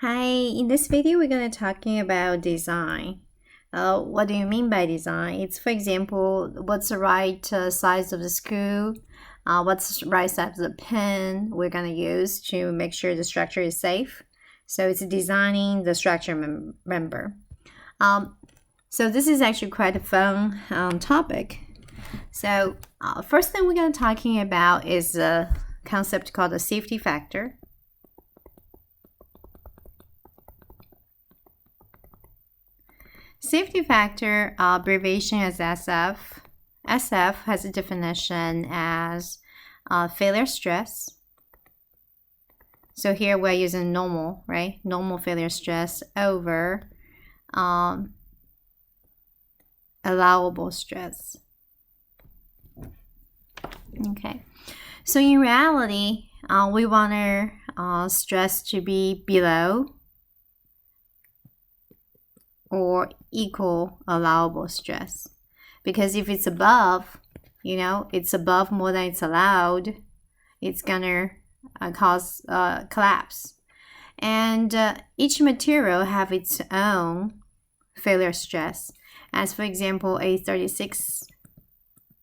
Hi, in this video we're going to talking about design. What do you mean by design? It's, for example, what's the right size of the screw, what's the right size of the pin we're going to use to make sure the structure is safe. So it's designing the structure member. So this is actually quite a fun topic. So first thing we're going to talking about is a concept called the safety factor. Safety factor, abbreviation is SF. SF has a definition as failure stress. So here we're using normal, right? Normal failure stress over allowable stress. Okay. So in reality, we want our stress to be below or equal allowable stress, because if it's above, it's above more than it's allowed, it's gonna cause collapse. And each material have its own failure stress. As for example, a 36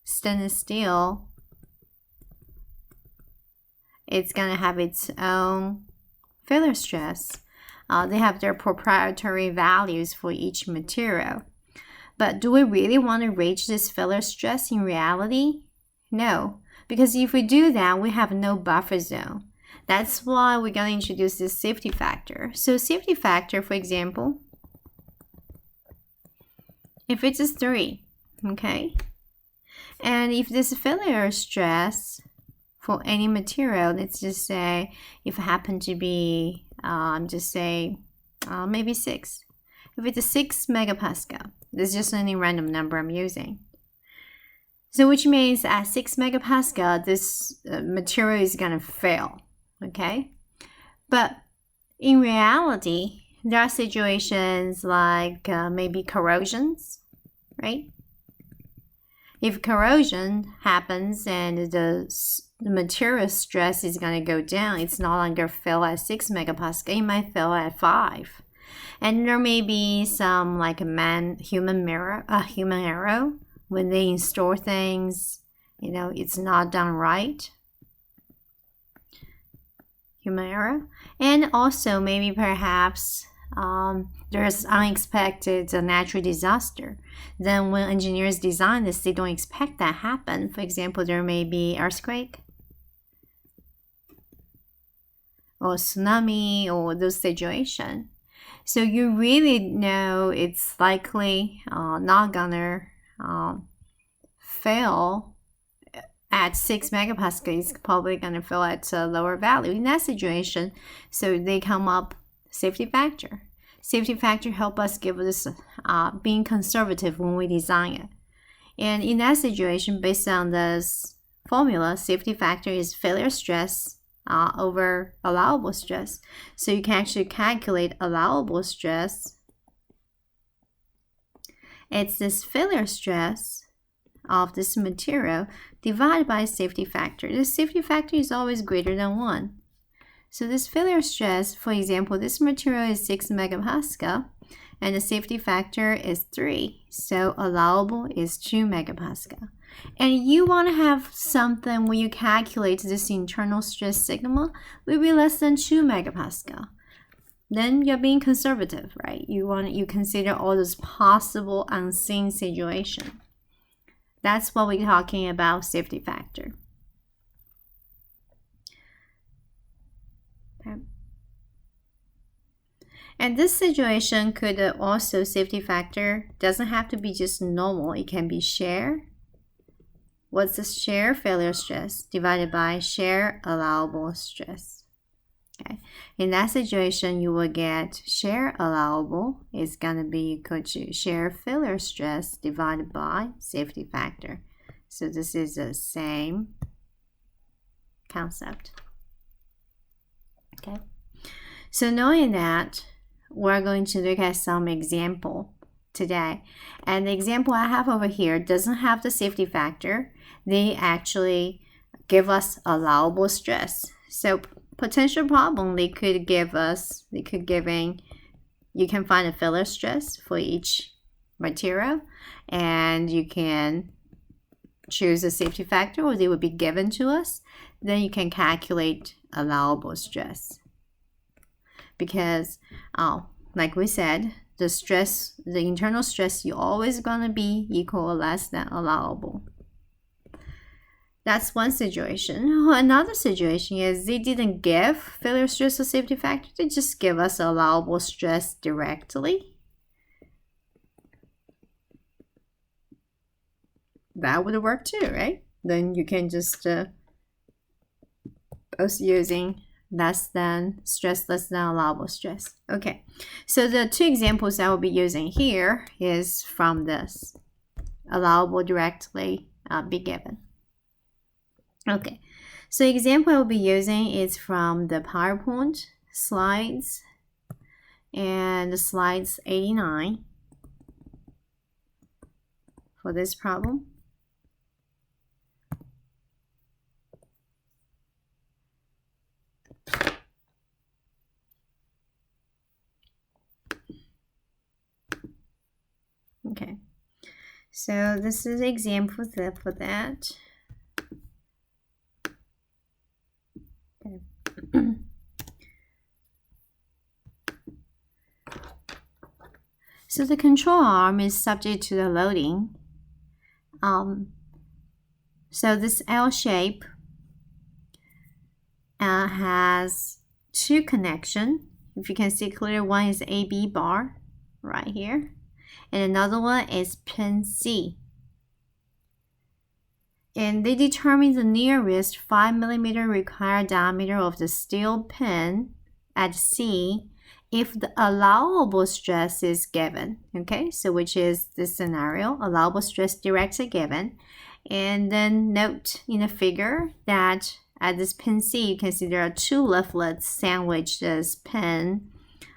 stainless steel, it's gonna have its own failure stress. They have their proprietary values for each material. But do we really want to reach this failure stress in reality? No, because if we do that, we have no buffer zone. That's why we're going to introduce this safety factor. So safety factor, for example, if it's a 3, okay? And if this failure stress for any material, let's just say if it happened to be maybe 6. If it's a 6 megapascal, this is just any random number I'm using. So which means at 6 megapascal, this material is going to fail, okay? But in reality, there are situations like maybe corrosions, right? If corrosion happens and the material stress is going to go down, it's no longer fail at 6 megapascal, it might fail at 5. And there may be some like human error when they install things, it's not done right. Human error. And also maybe perhaps there's unexpected natural disaster. Then when engineers design this, they don't expect that happen. For example, there may be earthquake or tsunami or those situations. So you really know it's likely not gonna fail at 6 megapascal. It's probably gonna fail at a lower value in that situation. So they come up safety factor. Safety factor help us give this being conservative when we design it. And in that situation, based on this formula, safety factor is failure stress over allowable stress. So you can actually calculate allowable stress. It's this failure stress of this material divided by safety factor. The safety factor is always greater than 1. So this failure stress, for example, this material is 6 megapascal and the safety factor is 3. So allowable is 2 megapascal. And you want to have something when you calculate this internal stress sigma will be less than 2 megapascal. Then you're being conservative, right? You consider all those possible unseen situations. That's what we're talking about safety factor. Okay. And this situation could also safety factor doesn't have to be just normal. It can be shear. What's the shear failure stress divided by shear allowable stress? Okay. In that situation, you will get shear allowable is going to be equal to shear failure stress divided by safety factor. So this is the same concept. Okay. So knowing that, we're going to look at some example today. And the example I have over here doesn't have the safety factor. They actually give us allowable stress. So potential problem they could give us, you can find a failure stress for each material, and you can choose a safety factor, or they would be given to us. Then you can calculate allowable stress. Because, like we said, the internal stress, you're always going to be equal or less than allowable. That's one situation. Another situation is they didn't give failure stress or safety factor. They just give us allowable stress directly. That would work too, right? Then you can just post using less than stress, less than allowable stress. Okay, so the two examples I will be using here is from this. Allowable directly be given. Okay, so the example I will be using is from the PowerPoint slides, and the slides 89 for this problem. Okay, so this is an example for that. Okay. So the control arm is subject to the loading. So this L shape has two connections. If you can see clearly, one is AB bar right here, and another one is pin C. And they determine the nearest 5 mm required diameter of the steel pin at C if the allowable stress is given. Okay, so which is this scenario, allowable stress directly given. And then note in the figure that at this pin C, you can see there are two leaflets sandwiched this pin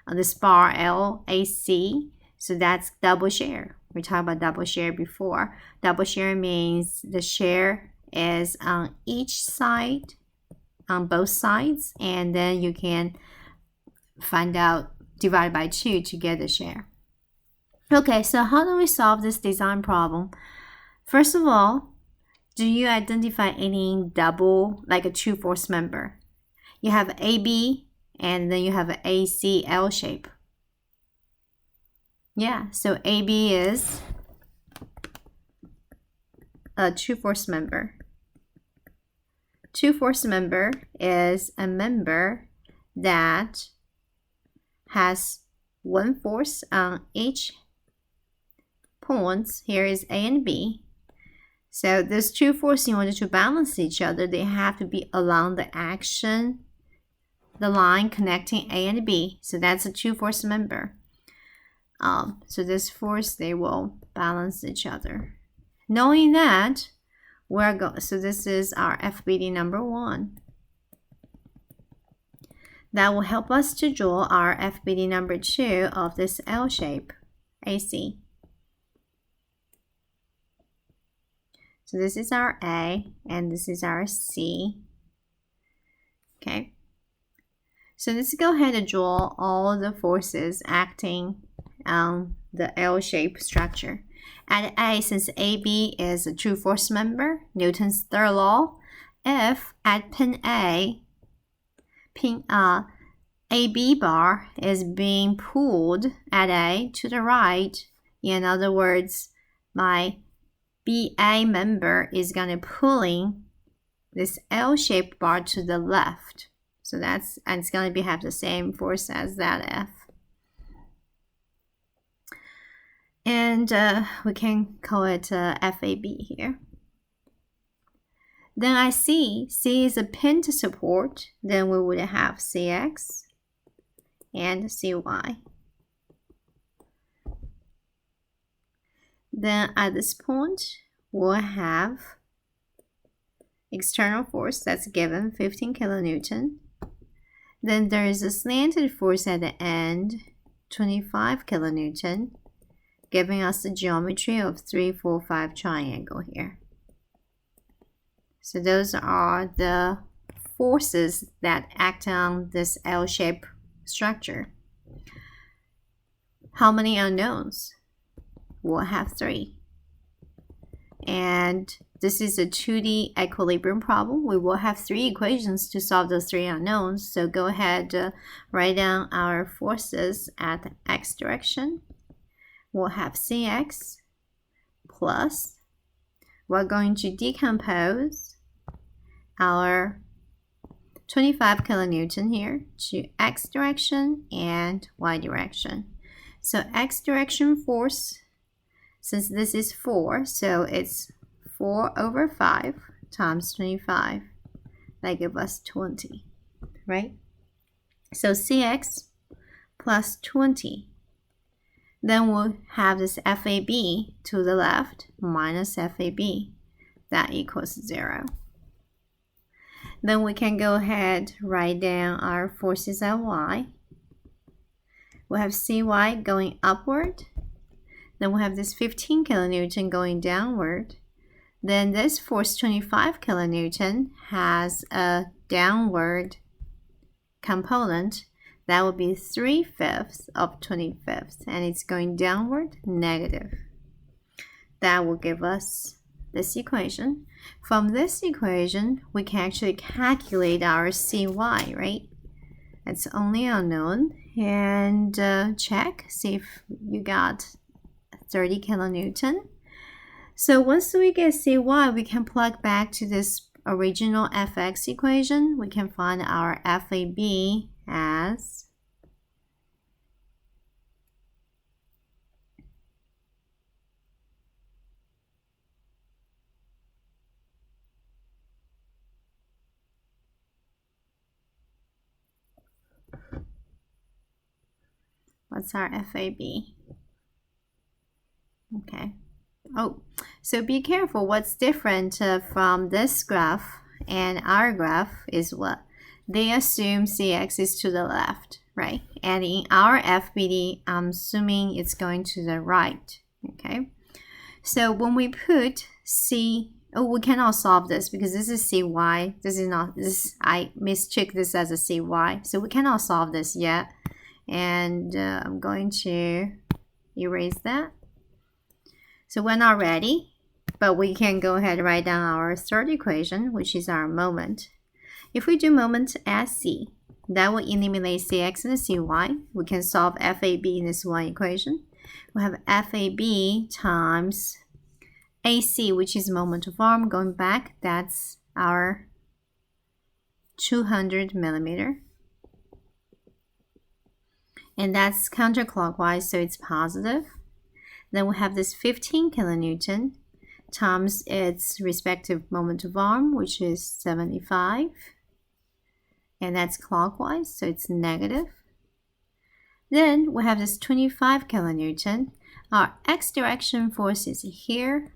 on this bar LAC. So that's double shear. We talked about double shear before. Double shear means the shear is on each side, on both sides, and then you can find out, divide by 2 to get the shear. Okay, so how do we solve this design problem? First of all, do you identify any double, like a two force member? You have AB, and then you have an AC L shape. Yeah, so AB is a two force member. Two force member is a member that has one force on each points. Here is A and B. So those two forces, in order to balance each other, they have to be along the action, the line connecting A and B. So that's a two force member. So this force, they will balance each other. Knowing that, so this is our FBD number 1. That will help us to draw our FBD number 2 of this L shape, AC. So this is our A, and this is our C. Okay. So let's go ahead and draw all the forces acting on the L-shaped structure. At A, since AB is a true force member, Newton's third law, if at pin A, AB bar is being pulled at A to the right, in other words, my BA member is going to pulling this L-shaped bar to the left. So and it's going to have the same force as that F. And we can call it FAB here. Then I see C is a pinned support. Then we would have CX and CY. Then at this point, we'll have external force that's given 15 kilonewton. Then there is a slanted force at the end, 25 kilonewton, giving us the geometry of 3, 4, 5 triangle here. So those are the forces that act on this L-shaped structure. How many unknowns? We'll have 3. And this is a 2D equilibrium problem. We will have 3 equations to solve those 3 unknowns. So go ahead, write down our forces at the x direction. We'll have Cx plus, we're going to decompose our 25 kilonewton here to x direction and y direction. So x direction force, since this is 4, so it's 4/5 times 25. That gives us 20, right? So Cx plus 20. Then we'll have this FAB to the left minus FAB. That equals 0. Then we can go ahead, write down our forces at y. We'll have Cy going upward. Then we'll have this 15 kilonewton going downward. Then this force 25 kilonewton has a downward component. That will be 3/5 of 25th, and it's going downward, negative. That will give us this equation. From this equation, we can actually calculate our Cy, right? It's only unknown. And check, see if you got 30 kilonewton. So once we get Cy, we can plug back to this original Fx equation. We can find our FAB as what's our FAB? Okay. Oh, so be careful. What's different from this graph and our graph is what? They assume Cx is to the left, right? And in our FBD, I'm assuming it's going to the right, okay? So when we put C, oh, we cannot solve this because this is Cy. This is not, this, I mistook this as a Cy. So we cannot solve this yet. And I'm going to erase that. So we're not ready, but we can go ahead and write down our third equation, which is our moment. If we do moment as C, that will eliminate Cx and Cy. We can solve FAB in this one equation. We have FAB times AC, which is moment of arm going back. That's our 200 millimeter. And that's counterclockwise, so it's positive. Then we have this 15 kilonewton times its respective moment of arm, which is 75. And that's clockwise, so it's negative. Then we have this 25 kilonewton. Our x direction force is here.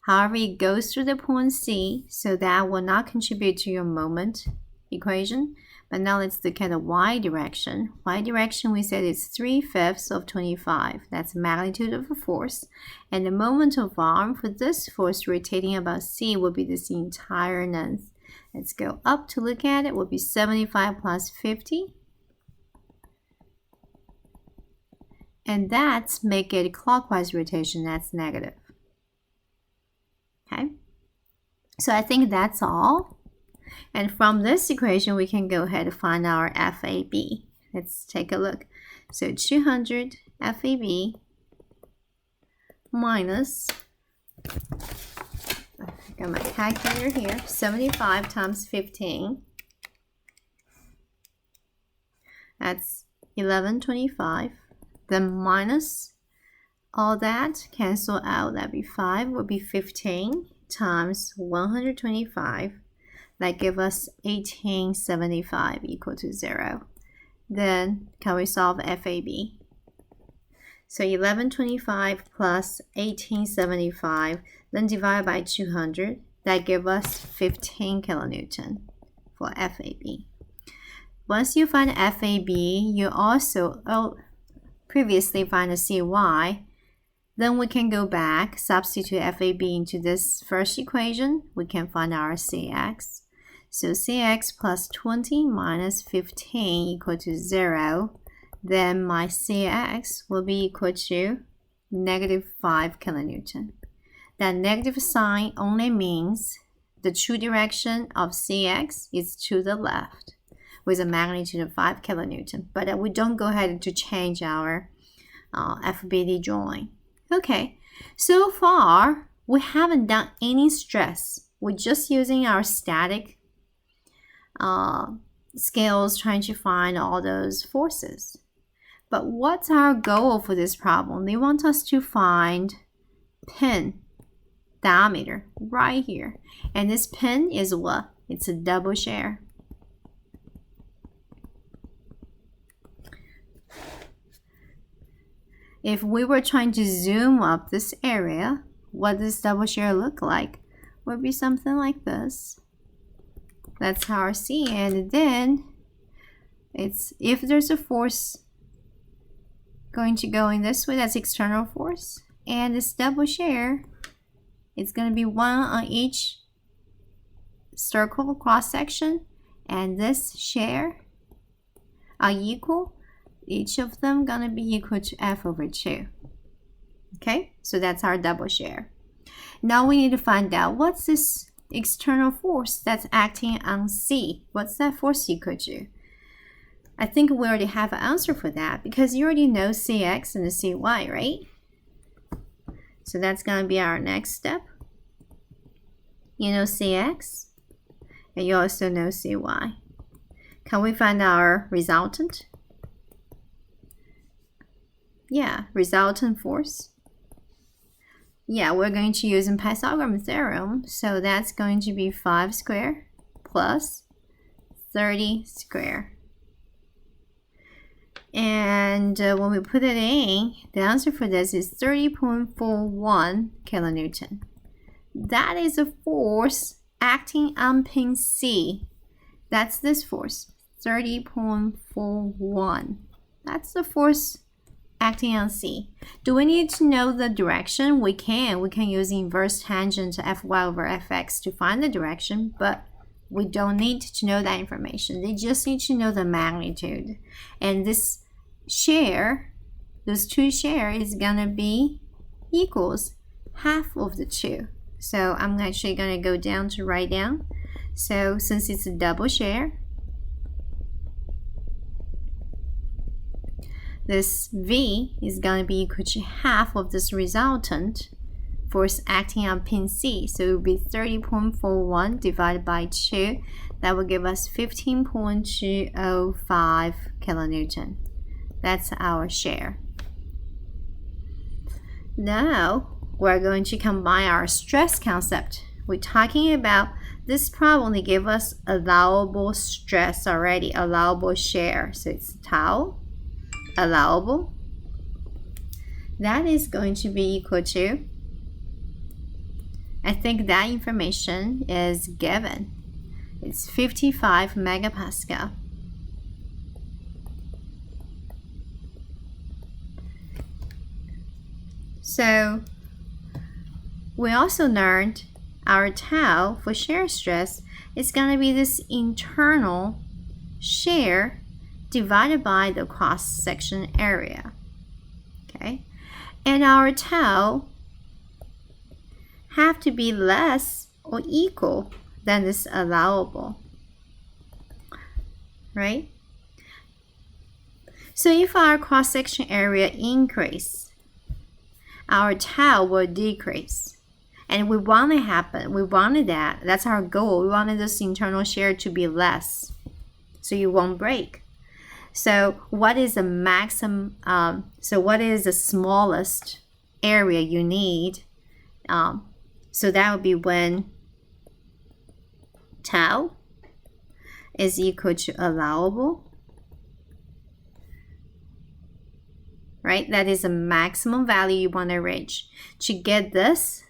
However, it goes through the point C, so that will not contribute to your moment equation. But now let's look at the y direction. Y direction, we said it's 3/5 of 25. That's the magnitude of a force. And the moment of arm for this force rotating about C will be this entire length. Let's go up to look at it. Will be 75 plus 50. And that's make it clockwise rotation. That's negative. Okay. So I think that's all. And from this equation, we can go ahead and find our FAB. Let's take a look. So 200 FAB minus, I got my calculator here, 75 times 15. That's 1125. Then minus all that, cancel out, that'd be 5, would be 15 times 125. That gives us 1875 equal to 0. Then can we solve FAB? So 1125 plus 1875, then divide by 200. That gives us 15 kilonewton for FAB. Once you find FAB, you also previously find a Cy. Then we can go back, substitute FAB into this first equation. We can find our Cx. So Cx plus 20 minus 15 equal to 0. Then my Cx will be equal to negative 5 kilonewton. That negative sign only means the true direction of Cx is to the left with a magnitude of 5 kilonewton. But we don't go ahead to change our FBD drawing. Okay, so far we haven't done any stress. We're just using our static scales trying to find all those forces. But what's our goal for this problem? They want us to find pin diameter right here. And this pin is what? It's a double shear. If we were trying to zoom up this area, what does double shear look like? Would be something like this. That's our C. And then it's if there's a force going to go in this way, that's external force. And this double shear, it's going to be 1 on each circle cross section. And this shear are equal. Each of them going to be equal to F over 2. Okay, so that's our double shear. Now we need to find out what's this external force that's acting on C. What's that force equal to? I think we already have an answer for that because you already know Cx and the Cy, right? So that's going to be our next step. You know Cx and you also know Cy. Can we find our resultant? Yeah, resultant force. Yeah, we're going to use Pythagorean theorem. So that's going to be 5 squared plus 30 squared. And when we put it in, the answer for this is 30.41 kilonewton. That is a force acting on pin C. That's this force, 30.41. That's the force acting on C. Do we need to know the direction? We can use inverse tangent Fy over Fx to find the direction, but we don't need to know that information. They just need to know the magnitude. And this shear, those two shear is gonna be equals half of the 2. So I'm actually gonna go down to write down. So since it's a double shear, this V is going to be equal to half of this resultant force acting on pin C. So it will be 30.41 divided by 2. That will give us 15.205 kilonewton. That's our shear. Now we're going to combine our stress concept. We're talking about this problem. They give us allowable stress already, allowable shear. So it's tau. Allowable, that is going to be equal to, I think that information is given. It's 55 megapascal. So we also learned our tau for shear stress is going to be this internal shear divided by the cross-section area. Okay, and our tau have to be less or equal than this allowable, right? So if our cross-section area increase, our tau will decrease. And we want it happen. We wanted that. That's our goal. We wanted this internal shear to be less, so you won't break. So what is the maximum, so what is the smallest area you need? So that would be when tau is equal to allowable, right? That is the maximum value you want to reach. To get this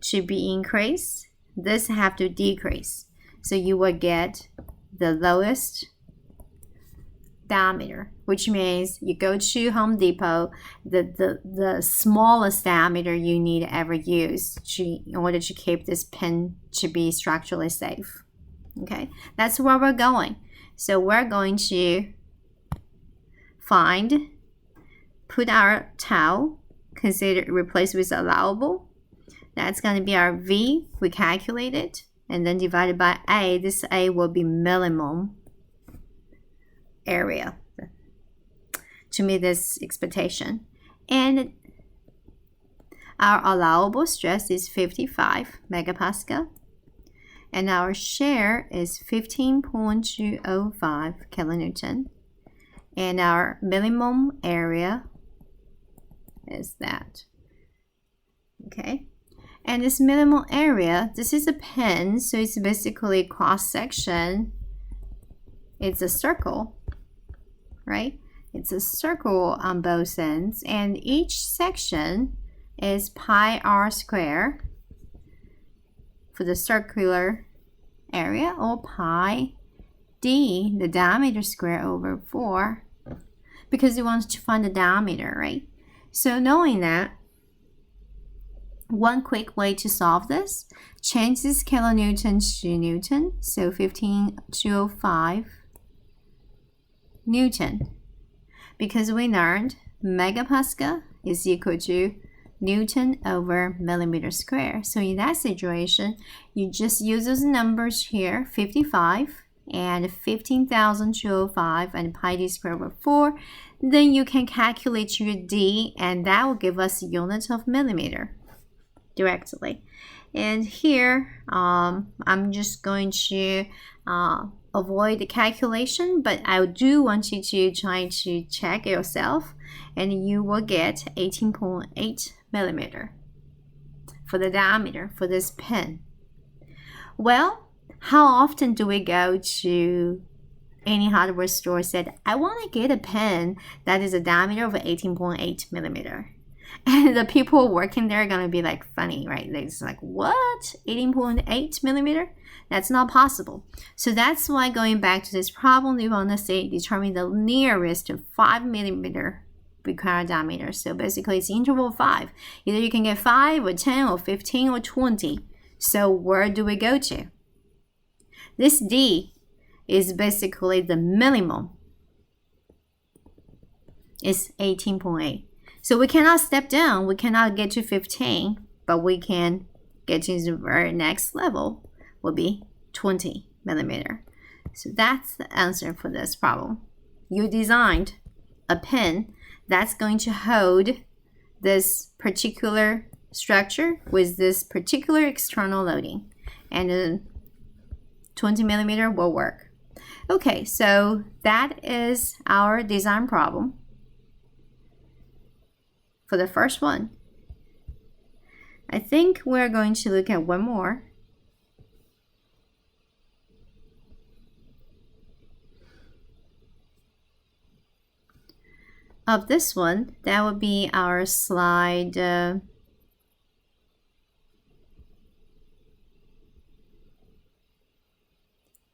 to be increased, this have to decrease. So you will get the lowest diameter, which means you go to Home Depot, the smallest diameter you need to ever use in order to keep this pin to be structurally safe. Okay, that's where we're going. So we're going to put our tau, replace with allowable. That's going to be our V. We calculate it, and then divided by A. This A will be minimum area to meet this expectation. And our allowable stress is 55 megapascal. And our shear is 15.205 kilonewton. And our minimum area is that. Okay. And this minimum area, this is a pen, so it's basically cross section. It's a circle, right? It's a circle on both ends, and each section is pi r squared for the circular area, or pi d, the diameter square, over 4, because we want to find the diameter, right? So knowing that, one quick way to solve this, change this kilonewton to newton, so 15.205 Newton, because we learned megapascal is equal to Newton over millimeter square. So in that situation, you just use those numbers here, 55 and 15,205 and pi d squared over 4. Then you can calculate your d, and that will give us units of millimeter directly. And here, I'm just going to avoid the calculation, but I do want you to try to check yourself, and you will get 18.8 millimeter for the diameter for this pen. Well, how often do we go to any hardware store and said, I want to get a pen that is a diameter of 18.8 millimeter? And the people working there are going to be like funny, right? They're just like, what? 18.8 millimeter? That's not possible. So that's why, going back to this problem, we want to say determine the nearest 5 millimeter required diameter. So basically it's interval 5. Either you can get 5 or 10 or 15 or 20. So where do we go to? This D is basically the minimum. It's 18.8. So we cannot step down. We cannot get to 15, but we can get to the very next level, will be 20 millimeter. So that's the answer for this problem. You designed a pen that's going to hold this particular structure with this particular external loading, and 20 millimeter will work. Okay, so that is our design problem for the first one. I think we're going to look at one more. Of this one, that would be our slide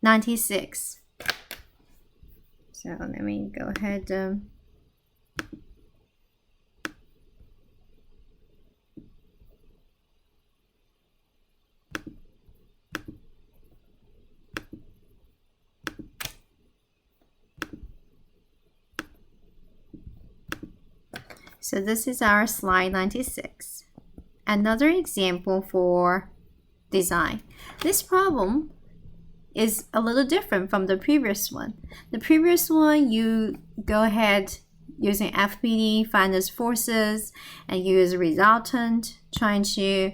96. So let me go ahead. So this is our slide 96. Another example for design. This problem is a little different from the previous one. The previous one, you go ahead using FBD, find those forces, and use a resultant, trying to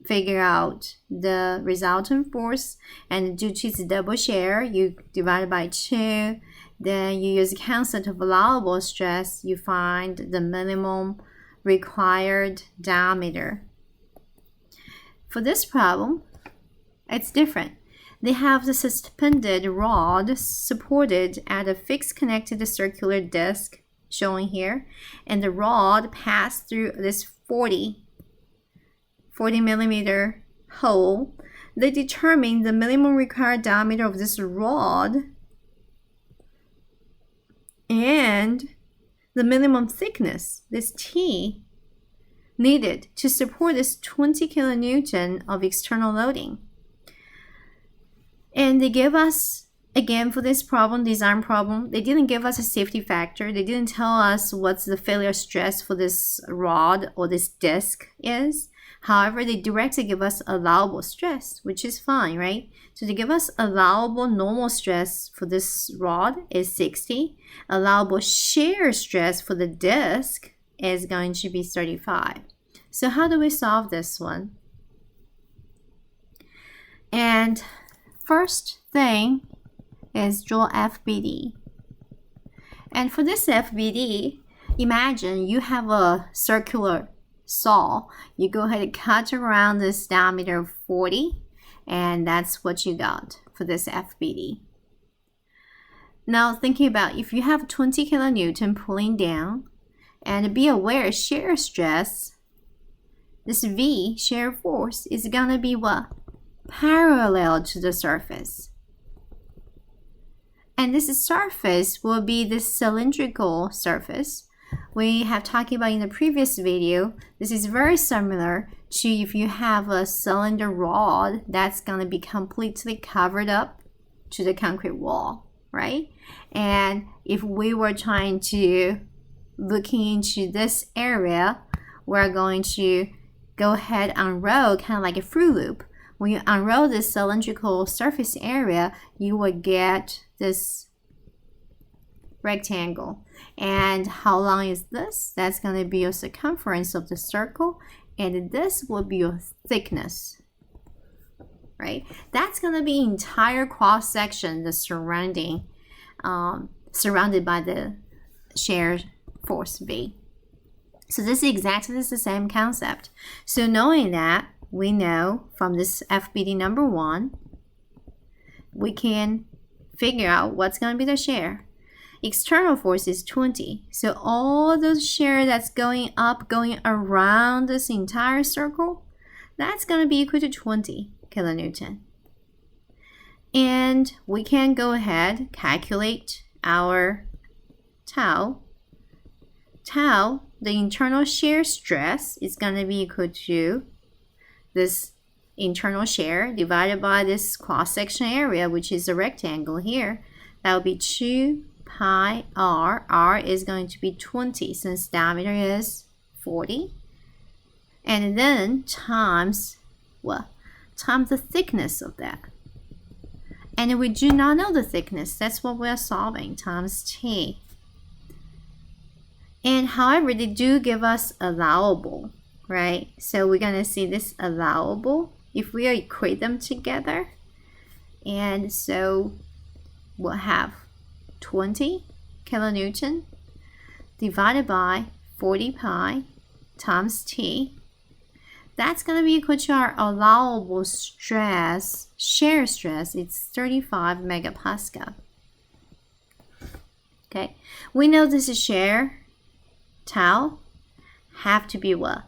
figure out the resultant force, and due to its double share, you divide it by 2. Then you use a constant of allowable stress, you find the minimum required diameter. For this problem, it's different. They have the suspended rod supported at a fixed connected circular disc, shown here, and the rod passed through this 40 millimeter hole. They determine the minimum required diameter of this rod and the minimum thickness, this T, needed to support this 20 kilonewton of external loading. And they give us, again, for this problem, design problem, they didn't give us a safety factor. They didn't tell us what the failure stress for this rod or this disc is. However, they directly give us allowable stress, which is fine, right? So they give us allowable normal stress for this rod is 60. Allowable shear stress for the disc is going to be 35. So how do we solve this one? And first thing is draw FBD. And for this FBD, imagine you have a circular saw. You go ahead and cut around this diameter of 40, and that's what you got for this FBD. Now thinking about if you have 20 kilonewton pulling down, and be aware shear stress, this V, shear force, is gonna be what? Parallel to the surface. And this surface will be this cylindrical surface. We have talked about in the previous video, this is very similar to if you have a cylinder rod that's going to be completely covered up to the concrete wall, right? And if we were trying to look into this area, we're going to go ahead and unroll kind of like a through loop. When you unroll this cylindrical surface area, you will get this rectangle. And how long is this? That's going to be your circumference of the circle, and this will be your thickness, right? That's going to be entire cross section, the surrounded by the shear force V. So this is exactly the same concept. So knowing that, we know from this FBD number 1, we can figure out what's going to be the shear. External force is 20. So all the shear that's going up, going around this entire circle, that's going to be equal to 20 kilonewton. And we can go ahead, calculate our tau. Tau, the internal shear stress, is going to be equal to this internal shear divided by this cross-section area, which is a rectangle here. That will be 2 pi r. R is going to be 20 since diameter is 40. And then times, well, times the thickness of that. And we do not know the thickness. That's what we're solving, times T. And however, they do give us allowable, right? So we're going to see this allowable if we equate them together. And so we'll have 20 kilonewton divided by 40 pi times T. That's going to be equal to our allowable stress, shear stress. It's 35 megapascal. Okay, we know this is shear. Tau have to be what?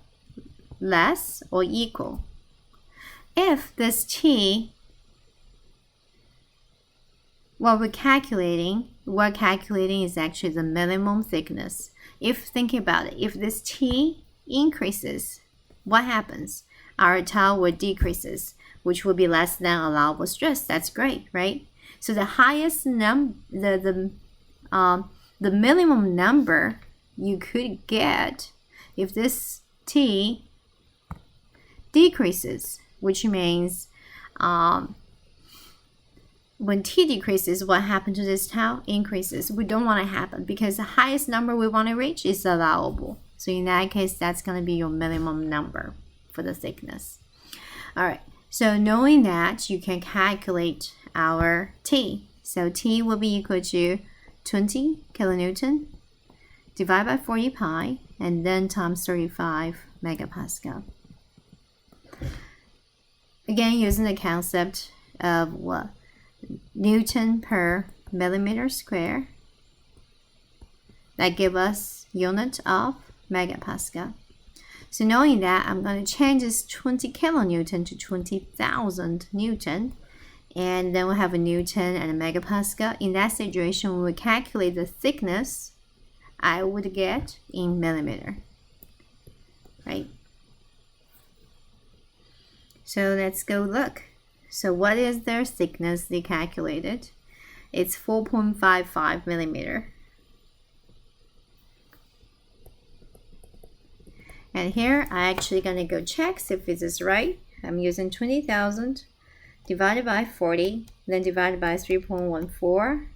Less or equal. If this T, what we're calculating is actually the minimum thickness. If thinking about it, if this T increases, what happens? Our tau will decreases, which will be less than allowable stress. That's great, right? So the highest the minimum number you could get if this T decreases, which means when T decreases, what happened to this tau? Increases. We don't want to happen because the highest number we want to reach is allowable. So in that case, that's going to be your minimum number for the thickness. All right, so knowing that, you can calculate our T. So T will be equal to 20 kilonewton divided by 40 pi, and then times 35 megapascal. Again, using the concept of what? Newton per millimeter square. That gives us unit of megapascal. So knowing that, I'm going to change this 20 kilonewton to 20,000 newton. And then we'll have a newton and a megapascal. In that situation, when we calculate the thickness, I would get in millimeter, right? So let's go look. So what is their thickness they calculated? It's 4.55 millimeter. And here I actually gonna go check if this is right. I'm using 20,000 divided by 40, then divided by 3.14,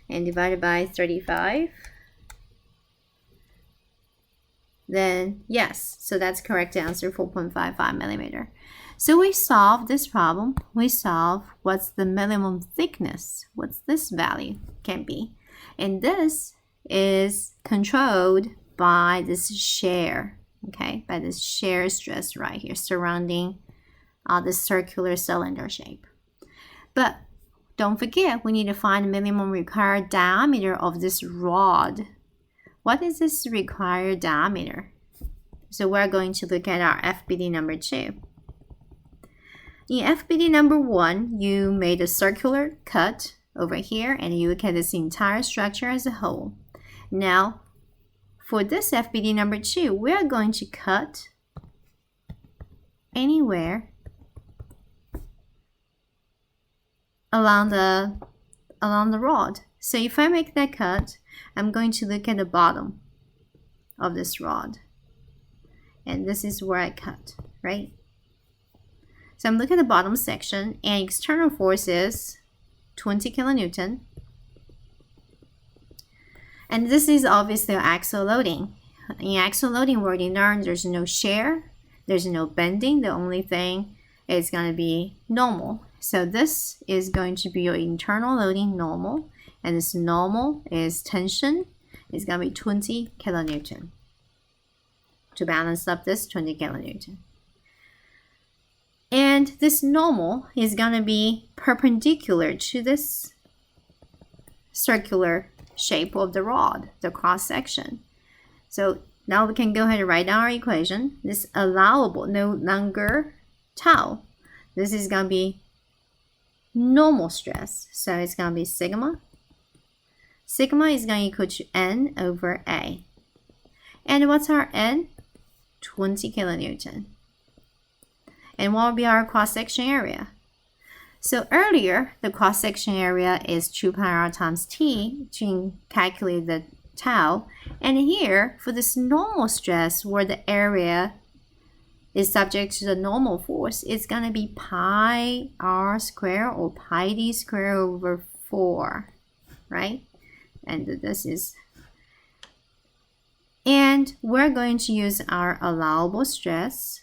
and divided by 35. Then yes, so that's correct answer, 4.55 millimeter. So we solved this problem. We solved what's the minimum thickness, what's this value can be. And this is controlled by this shear, okay, by this shear stress right here surrounding the circular cylinder shape. But don't forget, we need to find the minimum required diameter of this rod. What is this required diameter? So we're going to look at our FBD number 2. In FBD number 1, you made a circular cut over here and you look at this entire structure as a whole. Now, for this FBD number 2, we're going to cut anywhere along the rod. So if I make that cut, I'm going to look at the bottom of this rod. And this is where I cut, right? So I'm looking at the bottom section, and external force is 20 kilonewton. And this is obviously axial loading. In axial loading, we already learned there's no shear, there's no bending. The only thing is going to be normal. So this is going to be your internal loading normal, and this normal is tension. It's going to be 20 kilonewton to balance up this 20 kilonewton. And this normal is going to be perpendicular to this circular shape of the rod, the cross section. So now we can go ahead and write down our equation. This allowable, no longer tau. This is going to be normal stress. So it's going to be sigma. Sigma is going to equal to N over A. And what's our N? 20 kilonewton. And what will be our cross-section area? So earlier, the cross-section area is 2 pi r times t to calculate the tau. And here, for this normal stress, where the area is subject to the normal force, it's going to be pi r squared or pi d squared over 4, right? And this is... And we're going to use our allowable stress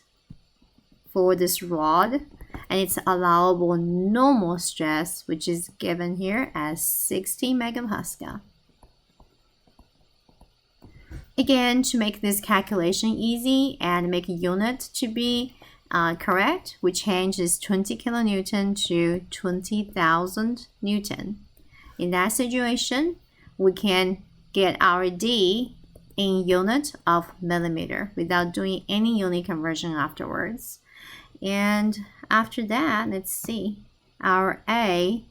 for this rod, and it's allowable normal stress, which is given here as 60 megapascal. Again, to make this calculation easy and make a unit to be correct, we change this 20 kilonewton to 20,000 newton. In that situation, we can get our D in unit of millimeter without doing any unit conversion afterwards. And after that, let's see, our A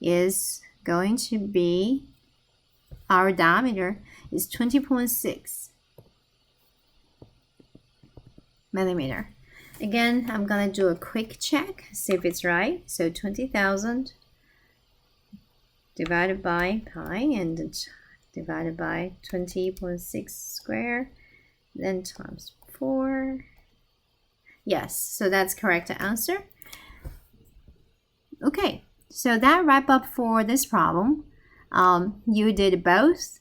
is going to be, our diameter is 20.6 millimeter. Again, I'm going to do a quick check, see if it's right. So 20,000 divided by pi and divided by 20.6 squared, then times 4. Yes, so that's correct answer. Okay, so that wrap up for this problem. You did both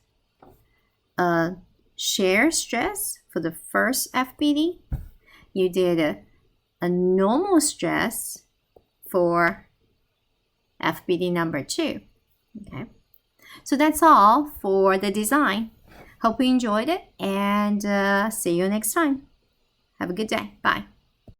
shear stress for the first FBD. You did a normal stress for FBD number 2. Okay, so that's all for the design. Hope you enjoyed it, and see you next time. Have a good day. Bye.